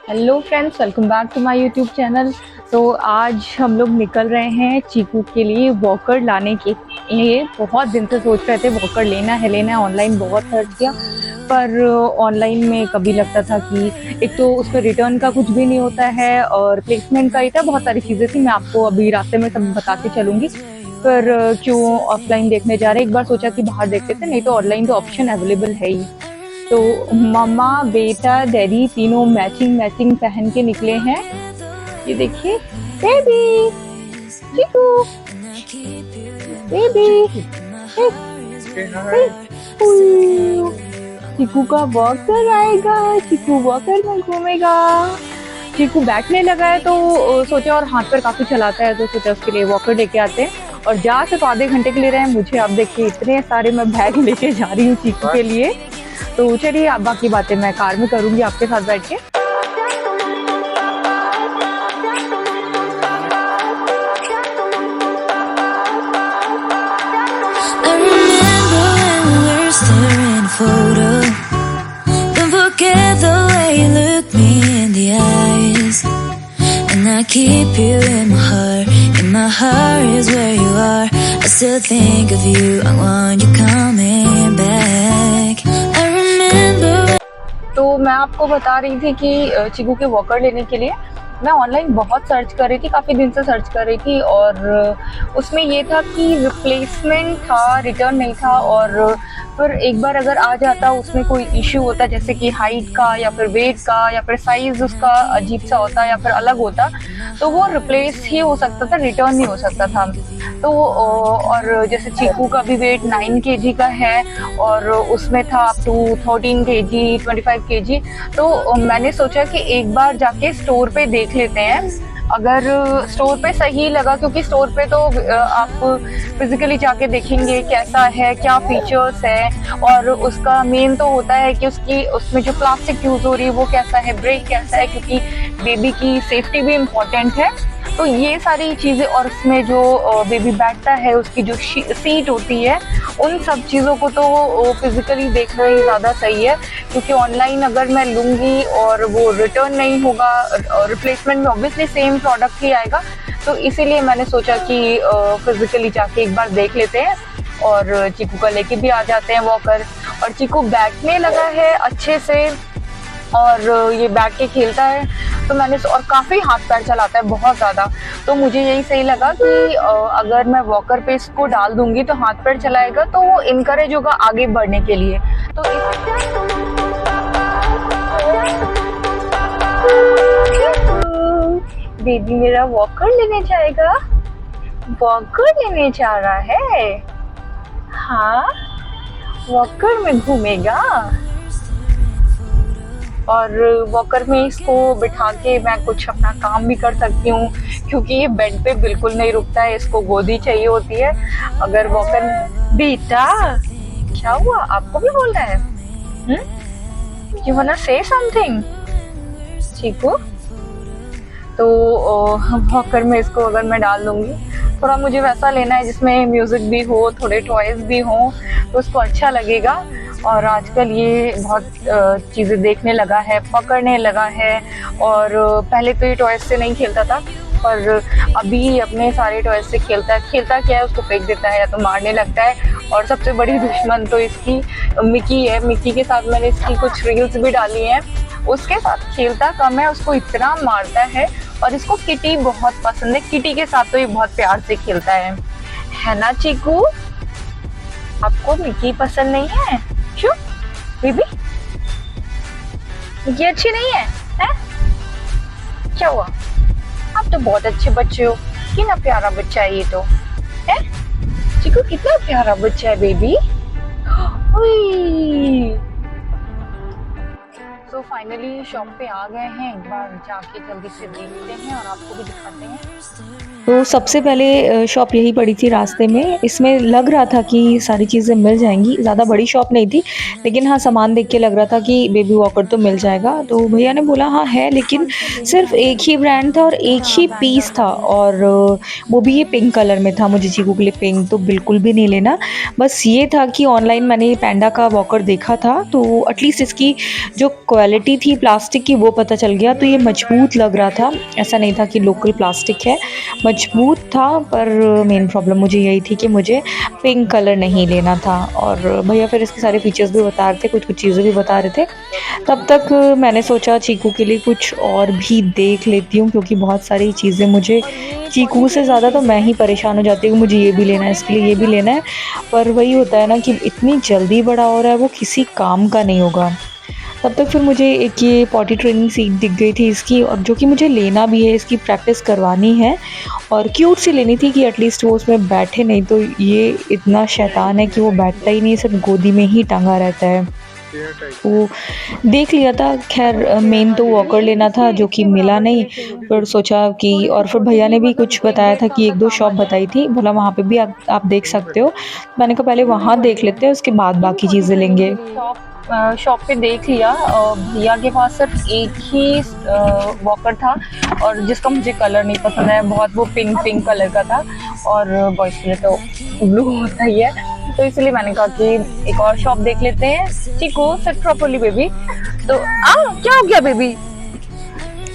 Hello friends, welcome back to my YouTube channel. तो आज हम लोग निकल रहे हैं चीकू के लिए वॉकर लाने के लिए। बहुत दिन से सोच रहे थे वॉकर लेना है। ऑनलाइन बहुत सर्च किया पर ऑनलाइन में कभी लगता था कि एक तो उस पर रिटर्न का कुछ भी नहीं होता है और प्लेसमेंट का ही था, बहुत सारी चीज़ें थी। मैं आपको अभी रास्ते में सब बताती चलूँगी। पर क्यों ऑफलाइन देखने जा रहे हैं, एक बार सोचा कि बाहर देखते थे, नहीं तो ऑनलाइन तो ऑप्शन अवेलेबल है ही। तो मम्मा बेटा डैडी तीनों मैचिंग मैचिंग पहन के निकले हैं। ये देखिए, बेबी चीकू, बेबी चीकू का वॉकर आएगा, चीकू वॉकर में घूमेगा। चीकू बैठने लगा है तो सोचा, और हाथ पर काफी चलाता है तो सोचा उसके लिए वॉकर लेके आते हैं। और जा सिर्फ आधे घंटे के लिए रहे हैं मुझे। आप देखिए इतने सारे मैं बैग लेके जा रही हूँ चीकू के लिए। तो चलिए, अब बाकी बातें मैं कार में करूंगी आपके साथ बैठ के। Photo. Don't forget the way you look me in the eyes, and I keep you in my heart. In my heart is where you are. I still think of you. I want you coming back. I remember. तो मैं आपको बता रही थी कि चीकू के walker लेने के लिए मैं ऑनलाइन बहुत सर्च कर रही थी, काफ़ी दिन से सर्च कर रही थी। और उसमें ये था कि रिप्लेसमेंट था, रिटर्न नहीं था। और फिर एक बार अगर आ जाता, उसमें कोई इश्यू होता जैसे कि हाइट का या फिर वेट का या फिर साइज़ उसका अजीब सा होता या फिर अलग होता, तो वो रिप्लेस ही हो सकता था, रिटर्न नहीं हो सकता था। तो और जैसे चीकू का भी वेट 9 kg का है और उसमें था अप टू 13 kg 25 kg। तो मैंने सोचा कि एक बार जाके स्टोर पे देख लेते हैं, अगर स्टोर पे सही लगा, क्योंकि स्टोर पे तो आप फिजिकली जाके देखेंगे कैसा है, क्या फीचर्स है। और उसका मेन तो होता है कि उसमें जो प्लास्टिक यूज़ हो रही है वो कैसा है, ब्रेक कैसा है, क्योंकि बेबी की सेफ्टी भी इम्पोर्टेंट है। तो ये सारी चीज़ें, और उसमें जो बेबी बैठता है उसकी जो सीट होती है, उन सब चीज़ों को तो फिजिकली देखना ही ज़्यादा सही है। क्योंकि ऑनलाइन अगर मैं लूँगी और वो रिटर्न नहीं होगा, रिप्लेसमेंट में ऑब्वियसली सेम प्रोडक्ट ही आएगा। तो इसीलिए मैंने सोचा कि फिजिकली जाके एक बार देख लेते हैं और चीकू का लेके भी आ जाते हैं वॉकर। और चीकू बैठने लगा है अच्छे से और ये बैठ के खेलता है। तो मैंने, और काफ़ी हाथ पैर चलाता है बहुत ज़्यादा। तो मुझे यही सही लगा कि अगर मैं वॉकर पे इसको डाल दूंगी तो हाथ पैर चलाएगा, तो वो इनकरेज होगा आगे बढ़ने के लिए। तो बेबी मेरा वॉकर लेने जाएगा, वॉकर लेने जा रहा है। हाँ, वॉकर में घूमेगा। और वॉकर में इसको बिठा के मैं कुछ अपना काम भी कर सकती हूँ, क्योंकि ये बेड पे बिल्कुल नहीं रुकता है, इसको गोदी चाहिए होती है। अगर वॉकर, बेटा क्या हुआ, आपको भी बोल रहा है? यू वांना से समथिंग चीकू? तो वॉकर में इसको अगर मैं डाल दूंगी, थोड़ा मुझे वैसा लेना है जिसमें म्यूजिक भी हो, थोड़े टॉयज भी हो, तो उसको अच्छा लगेगा। और आजकल ये बहुत चीज़ें देखने लगा है, पकड़ने लगा है। और पहले तो ये टॉयज से नहीं खेलता था, पर अभी अपने सारे टॉयज से खेलता है। खेलता क्या है, उसको फेंक देता है या तो मारने लगता है। और सबसे बड़ी दुश्मन तो इसकी मिकी है। मिकी के साथ मैंने इसकी कुछ रील्स भी डाली हैं। उसके साथ खेलता कम है, उसको इतना मारता है। और इसको किटी बहुत पसंद है, किटी के साथ तो ये बहुत प्यार से खेलता है ना चीकू? आपको मिकी पसंद नहीं है? क्यों बेबी, ये अच्छी नहीं है, हैं? क्या हुआ? आप तो बहुत अच्छे बच्चे हो, कितना प्यारा बच्चा है ये तो, है चिकू? कितना प्यारा बच्चा है बेबी। तो फाइनली शॉप पे आ गए हैं, एक बार जाके जल्दी से देखते हैं और आपको भी दिखाते हैं। तो सबसे पहले शॉप यही पड़ी थी रास्ते में। इसमें लग रहा था कि सारी चीज़ें मिल जाएंगी, ज़्यादा बड़ी शॉप नहीं थी, लेकिन हाँ सामान देख के लग रहा था कि बेबी वॉकर तो मिल जाएगा। तो भैया ने बोला हाँ है, लेकिन सिर्फ एक ही ब्रांड था और एक ही पीस था, और वो भी ये पिंक कलर में था। मुझे चीकू के लिए पिंक तो बिल्कुल भी नहीं लेना। बस ये था कि ऑनलाइन मैंने पैंडा का वॉकर देखा था, तो एटलीस्ट इसकी जो क्वालिटी क्वालिटी थी प्लास्टिक की वो पता चल गया। तो ये मजबूत लग रहा था, ऐसा नहीं था कि लोकल प्लास्टिक है, मजबूत था। पर मेन प्रॉब्लम मुझे यही थी कि मुझे पिंक कलर नहीं लेना था। और भैया फिर इसके सारे फीचर्स भी बता रहे थे, कुछ कुछ चीज़ें भी बता रहे थे। तब तक मैंने सोचा चीकू के लिए कुछ और भी देख लेती हूँ, क्योंकि बहुत सारी चीज़ें मुझे और ये चीकू से ज़्यादा तो मैं ही परेशान हो जाती हूँ, मुझे ये भी लेना है, इसके लिए ये भी लेना है। पर वही होता है ना कि इतनी जल्दी बड़ा हो रहा है, वो किसी काम का नहीं होगा। तब तक फिर मुझे एक ये पॉटी ट्रेनिंग सीट दिख गई थी इसकी, और जो कि मुझे लेना भी है, इसकी प्रैक्टिस करवानी है। और क्यूट सी लेनी थी कि एटलीस्ट वो उसमें बैठे, नहीं तो ये इतना शैतान है कि वो बैठता ही नहीं, सिर्फ गोदी में ही टंगा रहता है। तो देख लिया था, खैर मेन तो वॉकर लेना था जो कि मिला नहीं। फिर सोचा कि, और फिर भैया ने भी कुछ बताया था कि एक दो शॉप बताई थी, बोला वहाँ पे भी आप देख सकते हो। मैंने कहा पहले वहाँ देख लेते हैं, उसके बाद बाकी चीज़ें लेंगे। शॉप पे देख लिया, भैया के पास सिर्फ एक ही वॉकर था, और जिसका मुझे कलर नहीं पसंद है, बहुत वो पिंक कलर का था, और बॉयज के लिए तो ब्लू होता ही है। तो इसलिए मैंने कहा कि एक और शॉप देख लेते हैं। चीकू सिट प्रॉपर्ली बेबी। तो क्या हो गया बेबी?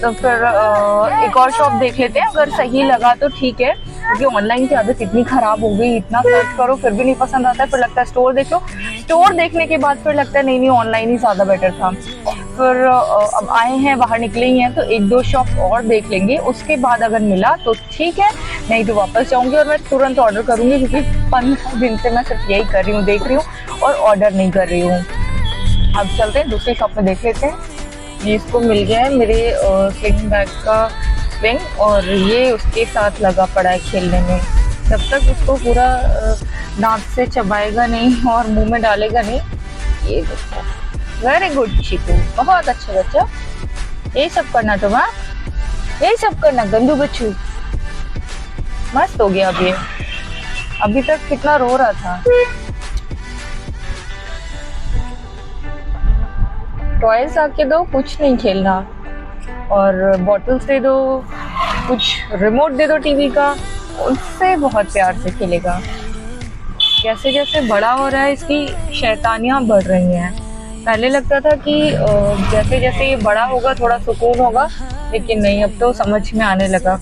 तो फिर एक और शॉप देख लेते हैं, अगर सही लगा तो ठीक है, क्योंकि ऑनलाइन की आदत इतनी खराब हो गई, इतना सर्च करो फिर भी नहीं पसंद आता है, फिर लगता है स्टोर देख लो, स्टोर देखने के बाद फिर लगता है नहीं ऑनलाइन ही ज़्यादा बेटर था। फिर अब आए हैं, बाहर निकले ही हैं, तो एक दो शॉप और देख लेंगे, उसके बाद अगर मिला तो ठीक है, नहीं तो वापस जाऊंगी और मैं तुरंत ऑर्डर करूंगी, क्योंकि 15 दिन से मैं सिर्फ यही कर रही हूँ, देख रही हूँ और ऑर्डर नहीं कर रही हूँ। अब चलते हैं दूसरी शॉप में देख लेते हैं। ये इसको मिल गया है मेरे स्लिंग बैग का स्लिंग, और ये उसके साथ लगा पड़ा है खेलने में। जब तक उसको पूरा दांत से चबाएगा नहीं और मुंह में डालेगा नहीं। ये देखो, वेरी गुड चीकू, बहुत अच्छा बच्चा। यही सब करना तुम्हारा, यही सब करना गंदू बच्चू। मस्त हो गया अब ये, अभी तक कितना रो रहा था। टॉयज आके दो, कुछ नहीं खेलना, और बॉटल्स दे दो, कुछ रिमोट दे दो टीवी का, उससे बहुत प्यार से खेलेगा। जैसे जैसे बड़ा हो रहा है, इसकी शैतानियाँ बढ़ रही हैं। पहले लगता था कि जैसे जैसे ये बड़ा होगा थोड़ा सुकून होगा, लेकिन नहीं, अब तो समझ में आने लगा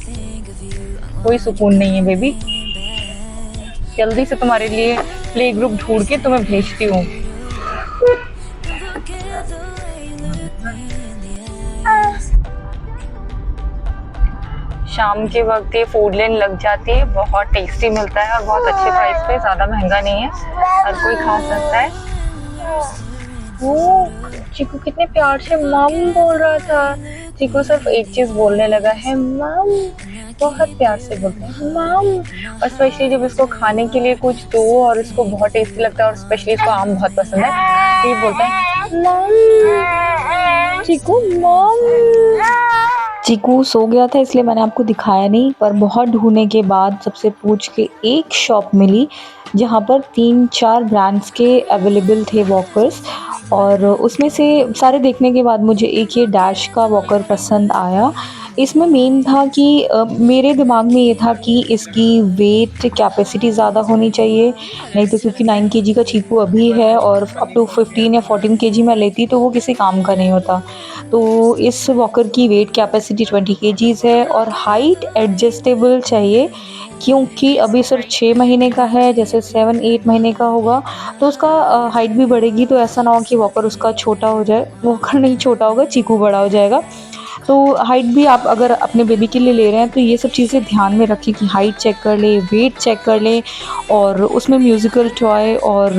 कोई सुकून नहीं है बेबी। जल्दी से तुम्हारे लिए प्ले ग्रुप ढूंढ के तुम्हें भेजती हूँ। शाम के वक्त ये फूड लेन लग जाती है, बहुत टेस्टी मिलता है और बहुत अच्छे प्राइस पे, ज़्यादा महंगा नहीं है, हर कोई खा सकता है। वो चीकू कितने प्यार से मम बोल रहा था। चीकू सिर्फ एक चीज़ बोलने लगा है, मम, बहुत प्यार से बोलते हैं मम। और स्पेशली जब इसको खाने के लिए कुछ दो और इसको बहुत टेस्टी लगता है, और स्पेशली इसको आम बहुत पसंद है, तो ये बोलता है मम, चीकू मम। चीकू सो गया था इसलिए मैंने आपको दिखाया नहीं, पर बहुत ढूंढने के बाद सबसे पूछ के एक शॉप मिली जहाँ पर 3-4 ब्रांड्स के अवेलेबल थे वॉकर्स, और उसमें से सारे देखने के बाद मुझे एक ये डैश का वॉकर पसंद आया। इसमें मेन था कि मेरे दिमाग में ये था कि इसकी वेट कैपेसिटी ज़्यादा होनी चाहिए, नहीं तो क्योंकि 9 केजी का चीकू अभी है, और अप टू 15 या 14 केजी मैं लेती तो वो किसी काम का नहीं होता। तो इस वॉकर की वेट कैपेसिटी 20 केजीज़ है, और हाइट एडजस्टेबल चाहिए, क्योंकि अभी सिर्फ 6 महीने का है, जैसे 7-8 महीने का होगा तो उसका हाइट भी बढ़ेगी। तो ऐसा ना हो कि वॉकर उसका छोटा हो जाए, वॉकर नहीं छोटा होगा, चीकू बड़ा हो जाएगा। तो हाइट भी आप अगर अपने बेबी के लिए ले रहे हैं तो ये सब चीज़ें ध्यान में रखें कि हाइट चेक कर ले, वेट चेक कर ले, और उसमें म्यूज़िकल टॉय और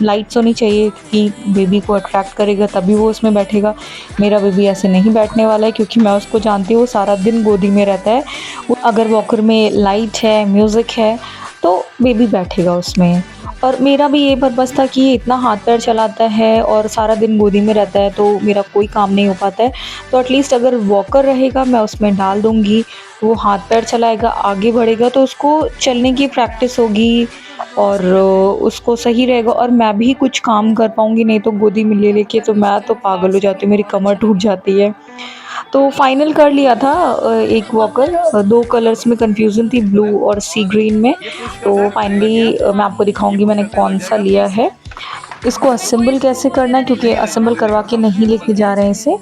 लाइट्स होनी चाहिए कि बेबी को अट्रैक्ट करेगा, तभी वो उसमें बैठेगा। मेरा बेबी ऐसे नहीं बैठने वाला है, क्योंकि मैं उसको जानती हूँ, वो सारा दिन गोदी में रहता है। अगर वॉकर में लाइट है, म्यूज़िक है, तो बेबी बैठेगा उसमें। और मेरा भी ये पर्पज़ था कि ये इतना हाथ पैर चलाता है और सारा दिन गोदी में रहता है, तो मेरा कोई काम नहीं हो पाता है। तो एटलीस्ट अगर वॉकर रहेगा मैं उसमें डाल दूँगी, वो हाथ पैर चलाएगा, आगे बढ़ेगा, तो उसको चलने की प्रैक्टिस होगी और उसको सही रहेगा, और मैं भी कुछ काम कर पाऊँगी। नहीं तो गोदी में ले लेके तो मैं तो पागल हो जाती हूँ, मेरी कमर टूट जाती है। तो फाइनल कर लिया था एक वॉकर। 2 कलर्स में कन्फ्यूज़न थी, ब्लू और सी ग्रीन में। तो फाइनली मैं आपको दिखाऊंगी मैंने कौन सा लिया है। इसको असेंबल कैसे करना है, क्योंकि असेंबल करवा के नहीं लेके जा रहे हैं इसे,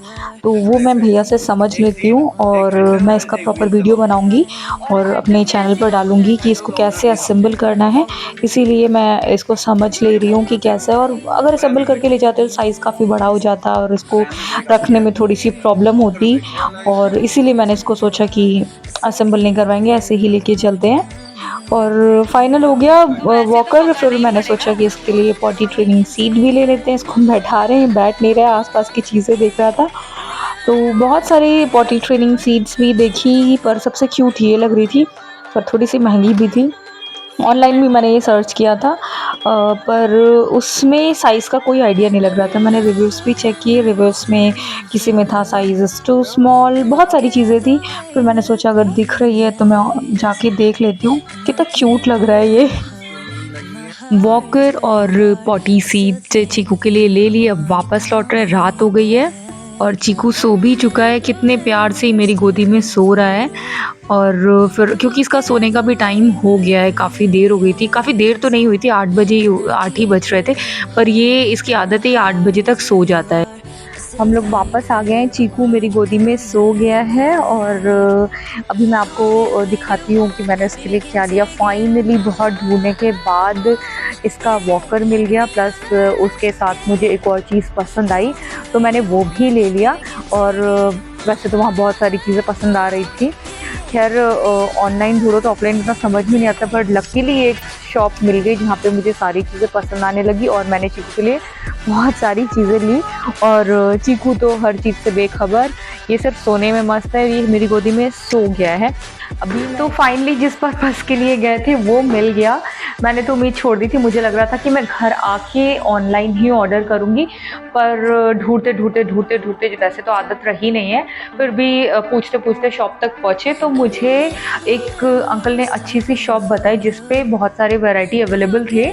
तो वो मैं भैया से समझ लेती हूँ और मैं इसका प्रॉपर वीडियो बनाऊँगी और अपने चैनल पर डालूँगी कि इसको कैसे असेंबल करना है। इसीलिए मैं इसको समझ ले रही हूँ कि कैसे, और अगर असेंबल करके ले जाते तो साइज़ काफ़ी बड़ा हो जाता और इसको रखने में थोड़ी सी प्रॉब्लम होती, और इसीलिए मैंने इसको सोचा कि असेंबल नहीं करवाएंगे, ऐसे ही लेके चलते हैं। और फाइनल हो गया वॉकर। फिर मैंने सोचा कि इसके लिए पॉटी ट्रेनिंग सीट भी ले लेते हैं। इसको बैठा रहे हैं, बैठ नहीं रहा, आसपास की चीज़ें देख रहा था। तो बहुत सारी पॉटी ट्रेनिंग सीट्स भी देखी, पर सबसे क्यूट ये लग रही थी, पर थोड़ी सी महंगी भी थी। ऑनलाइन भी मैंने ये सर्च किया था, पर उसमें साइज़ का कोई आइडिया नहीं लग रहा था। मैंने रिव्यूज़ भी चेक किए, रिव्यूज़ में किसी में था साइज़ टू स्मॉल, बहुत सारी चीज़ें थी। फिर मैंने सोचा अगर दिख रही है तो मैं जाके देख लेती हूँ। कितना क्यूट लग रहा है ये। वॉकर और पॉटी सीट चीकू के लिए ले ली, अब वापस लौट रहे। रात हो गई है और चीकू सो भी चुका है, कितने प्यार से मेरी गोदी में सो रहा है। और फिर क्योंकि इसका सोने का भी टाइम हो गया है, काफ़ी देर हो गई थी, काफ़ी देर तो नहीं हुई थी, 8 बजे, 8 ही बज रहे थे, पर ये इसकी आदत है, 8 बजे तक सो जाता है। हम लोग वापस आ गए हैं, चीकू मेरी गोदी में सो गया है और अभी मैं आपको दिखाती हूँ कि मैंने इसके लिए क्या लिया। फाइनली बहुत ढूंढने के बाद इसका वॉकर मिल गया, प्लस उसके साथ मुझे एक और चीज़ पसंद आई तो मैंने वो भी ले लिया। और वैसे तो वहाँ बहुत सारी चीज़ें पसंद आ रही थी। खैर ऑनलाइन ढूंढो तो ऑफलाइन इतना समझ में नहीं आता, पर लकीली एक शॉप मिल गई जहाँ पे मुझे सारी चीज़ें पसंद आने लगी और मैंने चीकू के लिए बहुत सारी चीज़ें ली। और चीकू तो हर चीज़ से बेखबर, ये सिर्फ सोने में मस्त है, ये मेरी गोदी में सो गया है। अभी तो फाइनली जिस पर्पज़ के लिए गए थे वो मिल गया। मैंने तो उम्मीद छोड़ दी थी, मुझे लग रहा था कि मैं घर आके ऑनलाइन ही ऑर्डर करूँगी, पर ढूंढते ढूंढते वैसे तो आदत रही नहीं है, फिर भी पूछते पूछते शॉप तक पहुँचे तो मुझे एक अंकल ने अच्छी सी शॉप बताई जिस पे बहुत सारे वैरायटी अवेलेबल थे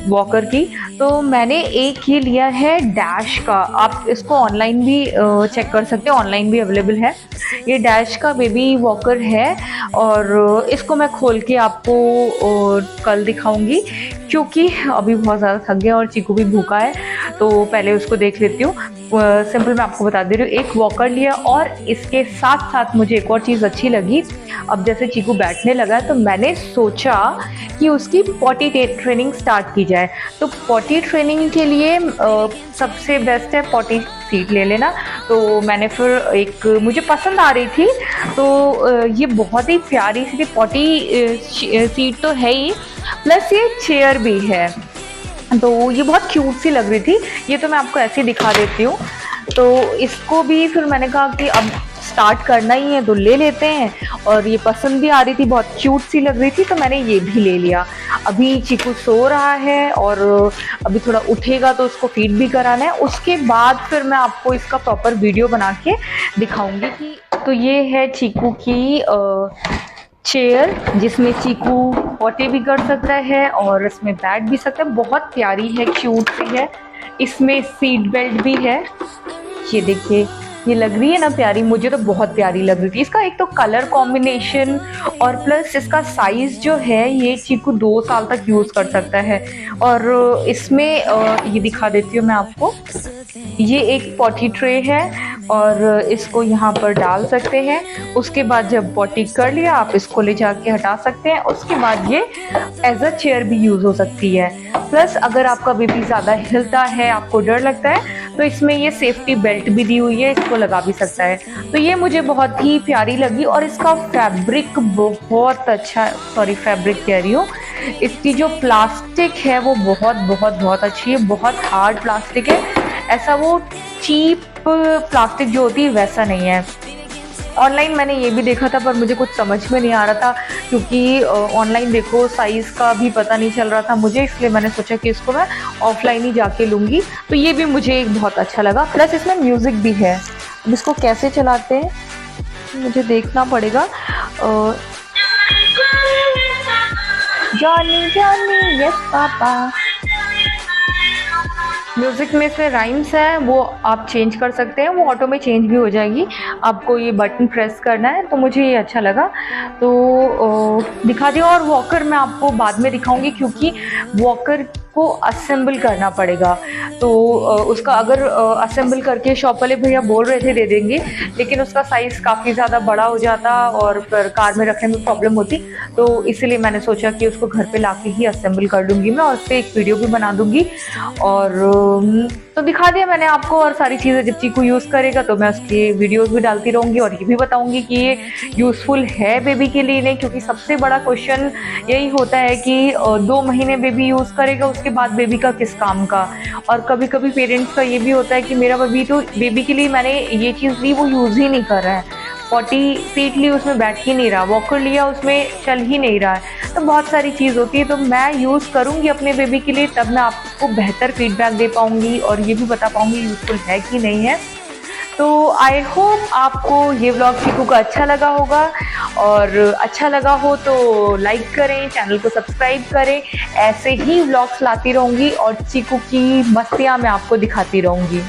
वॉकर की। तो मैंने एक ये लिया है डैश का, आप इसको ऑनलाइन भी चेक कर सकते हैं, ऑनलाइन भी अवेलेबल है। ये डैश का बेबी वॉकर है और इसको मैं खोल के आपको कल दिखाऊंगी, क्योंकि अभी बहुत ज़्यादा थक गया और चीकू भी भूखा है, तो पहले उसको देख लेती हूँ। सिंपल मैं आपको बता दे रही हूँ, एक वॉकर लिया और इसके साथ साथ मुझे एक और चीज़ अच्छी लगी। अब जैसे चीकू बैठने लगा तो मैंने सोचा कि उसकी पॉटी ट्रेनिंग स्टार्ट की जाए। तो पॉटी ट्रेनिंग के लिए सबसे बेस्ट है पॉटी सीट ले लेना। तो मैंने फिर एक मुझे पसंद आ रही थी, तो ये बहुत ही प्यारी सी पॉटी सीट तो है ही, प्लस ये चेयर भी है, तो ये बहुत क्यूट सी लग रही थी। ये तो मैं आपको ऐसे ही दिखा देती हूँ। तो इसको भी फिर मैंने कहा कि अब स्टार्ट करना ही है तो ले लेते हैं, और ये पसंद भी आ रही थी, बहुत क्यूट सी लग रही थी, तो मैंने ये भी ले लिया। अभी चीकू सो रहा है और अभी थोड़ा उठेगा तो उसको फीड भी कराना है, उसके बाद फिर मैं आपको इसका प्रॉपर वीडियो बना के दिखाऊंगी कि। तो ये है चीकू की चेयर, जिसमें चीकू पॉटी भी कर सकता है और इसमें बैठ भी सकता है। बहुत प्यारी है, क्यूट सी है, इसमें सीट बेल्ट भी है। ये देखिए, ये लग रही है ना प्यारी, मुझे तो बहुत प्यारी लग रही थी। इसका एक तो कलर कॉम्बिनेशन और प्लस इसका साइज़ जो है, ये चीकू 2 साल तक यूज़ कर सकता है। और इसमें ये दिखा देती हूँ मैं आपको, ये एक पॉटी ट्रे है और इसको यहाँ पर डाल सकते हैं। उसके बाद जब पॉटी कर लिया आप इसको ले जाके हटा सकते हैं। उसके बाद ये एज अ चेयर भी यूज़ हो सकती है। प्लस अगर आपका बेबी ज़्यादा हिलता है, आपको डर लगता है, तो इसमें ये सेफ्टी बेल्ट भी दी हुई है, इसको लगा भी सकता है। तो ये मुझे बहुत ही प्यारी लगी और इसका फैब्रिक बहुत अच्छा, सॉरी फैब्रिक कह रही हूँ, इसकी जो प्लास्टिक है वो बहुत अच्छी है, बहुत हार्ड प्लास्टिक है। ऐसा वो चीप प्लास्टिक जो होती है वैसा नहीं है। ऑनलाइन मैंने ये भी देखा था पर मुझे कुछ समझ में नहीं आ रहा था, क्योंकि ऑनलाइन देखो साइज़ का भी पता नहीं चल रहा था मुझे, इसलिए मैंने सोचा कि इसको मैं ऑफलाइन ही जाके लूँगी। तो ये भी मुझे एक बहुत अच्छा लगा, प्लस इसमें म्यूज़िक भी है। अब इसको कैसे चलाते हैं मुझे देखना पड़ेगा। Johnny Johnny yes papa, music में से राइम्स हैं वो आप चेंज कर सकते हैं, वो ऑटो में चेंज भी हो जाएगी। आपको ये बटन प्रेस करना है, तो मुझे ये अच्छा लगा तो दिखा दिया। और वॉकर मैं आपको बाद में दिखाऊंगी क्योंकि वॉकर को असेंबल करना पड़ेगा। तो उसका अगर असेंबल करके शॉप वाले भैया बोल रहे थे दे देंगे, लेकिन उसका साइज़ काफ़ी ज़्यादा बड़ा हो जाता और फिर कार में रखने में प्रॉब्लम होती, तो इसीलिए मैंने सोचा कि उसको घर पे लाके ही असेंबल कर दूँगी मैं और उस पर एक वीडियो भी बना दूँगी। और तो दिखा दिया मैंने आपको। और सारी चीज़ें जब चीकू यूज़ करेगा तो मैं उसकी वीडियोस भी डालती रहूँगी और ये भी बताऊँगी कि ये यूज़फुल है बेबी के लिए नहीं, क्योंकि सबसे बड़ा क्वेश्चन यही होता है कि 2 महीने बेबी यूज़ करेगा, उसके बाद बेबी का किस काम का। और कभी कभी पेरेंट्स का ये भी होता है कि मेरा बेबी के लिए मैंने ये चीज़ ली, वो यूज़ ही नहीं कर रहा है, 40 फीट ली उसमें बैठ ही नहीं रहा, वॉकर लिया उसमें चल ही नहीं रहा है। तो बहुत सारी चीज़ होती है, तो मैं यूज़ करूँगी अपने बेबी के लिए, तब मैं आपको बेहतर फीडबैक दे पाऊँगी और ये भी बता पाऊँगी यूज़फुल है कि नहीं है। तो आई होप आपको ये व्लॉग चीकू का अच्छा लगा होगा, और अच्छा लगा हो तो लाइक करें, चैनल को सब्सक्राइब करें। ऐसे ही व्लॉग्स लाती रहूँगी और चीकू की मस्तियाँ मैं आपको दिखाती रहूँगी।